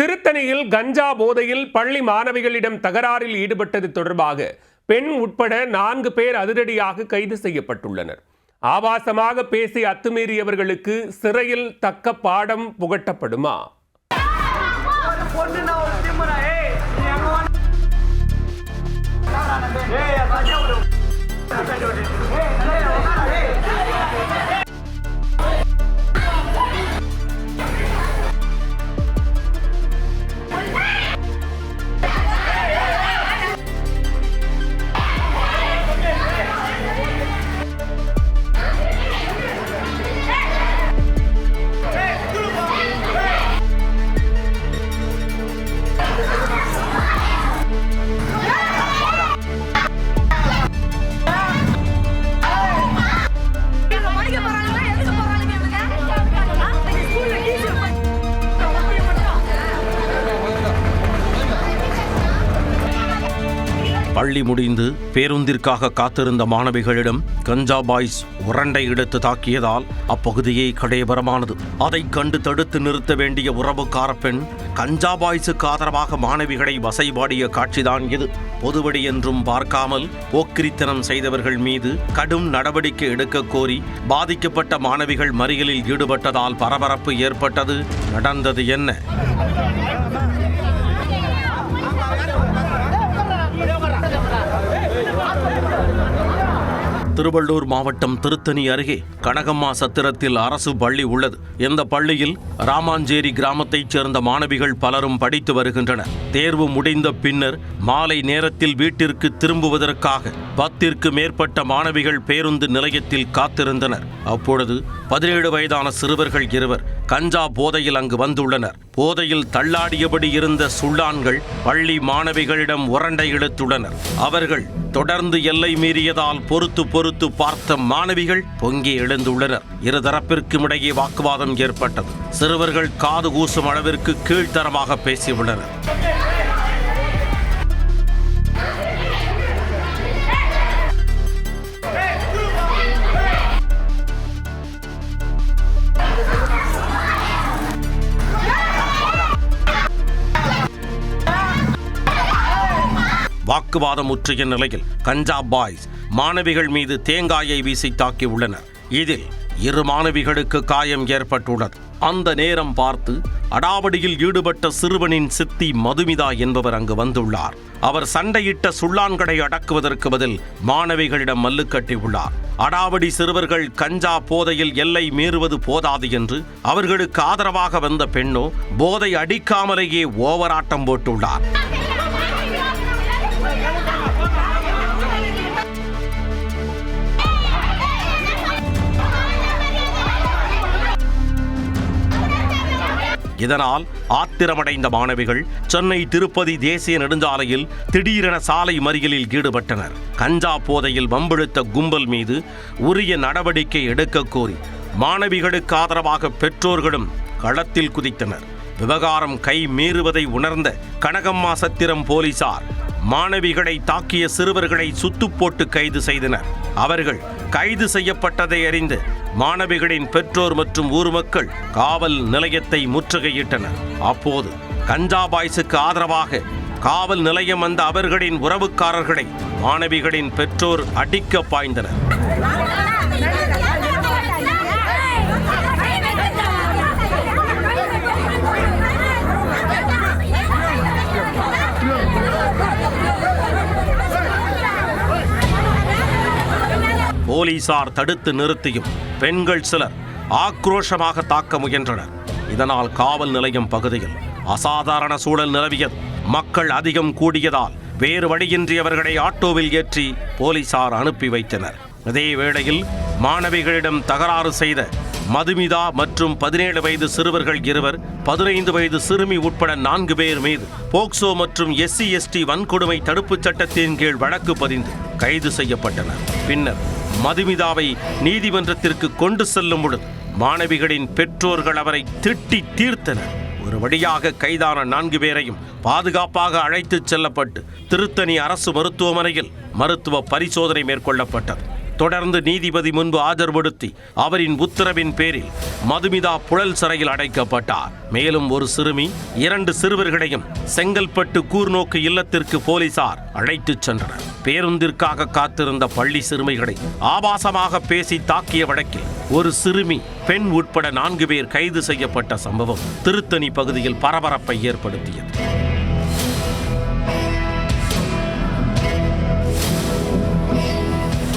திருத்தணியில் கஞ்சா போதையில் பள்ளி மாணவிகளிடம் தகராறில் ஈடுபட்டது தொடர்பாக பெண் உட்பட 4 பேர் அதிரடியாக கைது செய்யப்பட்டுள்ளனர். ஆபாசமாக பேசி அத்துமீறியவர்களுக்கு சிறையில் தக்க பாடம் புகட்டப்படுமா? பள்ளி முடிந்து பேருந்திற்காக காத்திருந்த மாணவிகளிடம் கஞ்சா பாய்ஸ் உரண்டை எடுத்து தாக்கியதால் அப்பகுதியே கடையபரமானது. அதை கண்டு தடுத்து நிறுத்த வேண்டிய உறவுக்கார பெண் கஞ்சா பாய்ஸுக்கு ஆதரவாக மாணவிகளை வசைபாடிய காட்சிதான் இது. பொதுவெடி என்றும் பார்க்காமல் போக்கிரித்தனம் செய்தவர்கள் மீது கடும் நடவடிக்கை எடுக்க கோரி பாதிக்கப்பட்ட மாணவிகள் மறியலில் ஈடுபட்டதால் பரபரப்பு ஏற்பட்டது. நடந்தது என்ன? திருவள்ளூர் மாவட்டம் திருத்தணி அருகே கனகம்மா சத்திரத்தில் அரசு பள்ளி உள்ளது. இந்த பள்ளியில் ராமாஞ்சேரி கிராமத்தைச் சேர்ந்த மாணவிகள் பலரும் படித்து வருகின்றனர். தேர்வு முடிந்த பின்னர் மாலை நேரத்தில் வீட்டிற்கு திரும்புவதற்காக 10ற்கு மேற்பட்ட மாணவிகள் பேருந்து நிலையத்தில் காத்திருந்தனர். அப்பொழுது 17 வயதான சிறுவர்கள் 2 கஞ்சா போதையில் அங்கு வந்துள்ளனர். போதையில் தள்ளாடியபடி இருந்த சுள்ளான்கள் பள்ளி மாணவிகளிடம் உரண்டை இழுத்துள்ளனர். அவர்கள் தொடர்ந்து எல்லை மீறியதால் பொறுத்து பார்த்த மாணவிகள் பொங்கி எழுந்துள்ளனர். இருதரப்பிற்கும் இடையே வாக்குவாதம் ஏற்பட்டது. சிறுவர்கள் காது கூசும் அளவிற்கு கீழ்த்தரமாக பேசியுள்ளனர். வாக்குவாதம் முற்றிய நிலையில் கஞ்சா பாய்ஸ் மாணவிகள் மீது தேங்காயை வீசி தாக்கியுள்ளனர். இதில் 2 மாணவிகளுக்கு காயம் ஏற்பட்டுள்ளது. அந்த நேரம் பார்த்து அடாவடியில் ஈடுபட்ட சிறுவனின் சித்தி மதுமிதா என்பவர் அங்கு வந்துள்ளார். அவர் சண்டையிட்ட சுள்ளான்களை அடக்குவதற்கு பதில் மாணவிகளிடம் மல்லு கட்டியுள்ளார். அடாவடி சிறுவர்கள் கஞ்சா போதையில் எல்லை மீறுவது போதாது என்று அவர்களுக்கு ஆதரவாக வந்த பெண்ணோ போதை அடிக்காமலேயே ஓவராட்டம் போட்டுள்ளார். இதனால் ஆத்திரமடைந்த மாணவிகள் சென்னை திருப்பதி தேசிய நெடுஞ்சாலையில் திடீரென சாலை மறியலில் ஈடுபட்டனர். கஞ்சா போதையில் வம்பிழுத்த கும்பல் மீது உரிய நடவடிக்கை எடுக்க கோரி மாணவிகளுக்கு ஆதரவாக பெற்றோர்களும் களத்தில் குதித்தனர். விவகாரம் கை மீறுவதை உணர்ந்த கனகம்மா சத்திரம் போலீசார் மாணவிகளை தாக்கிய சிறுவர்களை சுத்து போட்டு கைது செய்தனர். அவர்கள் கைது செய்யப்பட்டதை அறிந்து மாணவிகளின் பெற்றோர் மற்றும் ஊர் மக்கள் காவல் நிலையத்தை முற்றுகையிட்டனர். அப்போது கஞ்சா பாய்ஸுக்கு ஆதரவாக காவல் நிலையம் வந்த அவர்களின் உறவுக்காரர்களை மாணவிகளின் பெற்றோர் அடிக்க பாய்ந்தனர். போலீசார் தடுத்து நிறுத்தியும் பெண்கள் சிலர் ஆக்ரோஷமாக தாக்க முயன்றனர். இதனால் காவல் நிலையம் பகுதியில் அசாதாரண சூழல் நிலவியது. மக்கள் அதிகம் கூடியதால் வேறு வழியின்றி அவர்களை ஆட்டோவில் ஏற்றி போலீசார் அனுப்பி வைத்தனர். அதே வேளையில் மாணவிகளிடம் தகராறு செய்த மதுமிதா மற்றும் 17 வயது சிறுவர்கள் 2 15 வயது சிறுமி உட்பட 4 பேர் மீது போக்சோ மற்றும் SC/ST வன்கொடுமை தடுப்புச் சட்டத்தின் கீழ் வழக்கு பதிந்து கைது செய்யப்பட்டனர். பின்னர் மதுமிதாவை நீதிமன்றத்திற்கு கொண்டு செல்லும் பொழுது மாணவிகளின் பெற்றோர்கள் அவரை திட்டி தீர்த்தனர். ஒரு வழியாக கைதான 4 பேரையும் பாதுகாப்பாக அழைத்துச் செல்லப்பட்டு திருத்தணி அரசு மருத்துவமனையில் மருத்துவ பரிசோதனை மேற்கொள்ளப்பட்டது. தொடர்ந்து நீதிபதி முன்பு ஆஜர்படுத்தி அவரின் உத்தரவின் பேரில் மதுமிதா புழல் சிறையில் அடைக்கப்பட்டார். மேலும் ஒரு சிறுமி 2 சிறுவர்களையும் செங்கல்பட்டு கூர்நோக்கு இல்லத்திற்கு போலீசார் அழைத்துச் சென்றனர். பேருந்திற்காக காத்திருந்த பள்ளி சிறுமிகளை ஆபாசமாக பேசி தாக்கிய வழக்கில் ஒரு சிறுமி, பெண் உட்பட 4 பேர் கைது செய்யப்பட்ட சம்பவம் திருத்தணி பகுதியில் பரபரப்பை ஏற்படுத்தியது.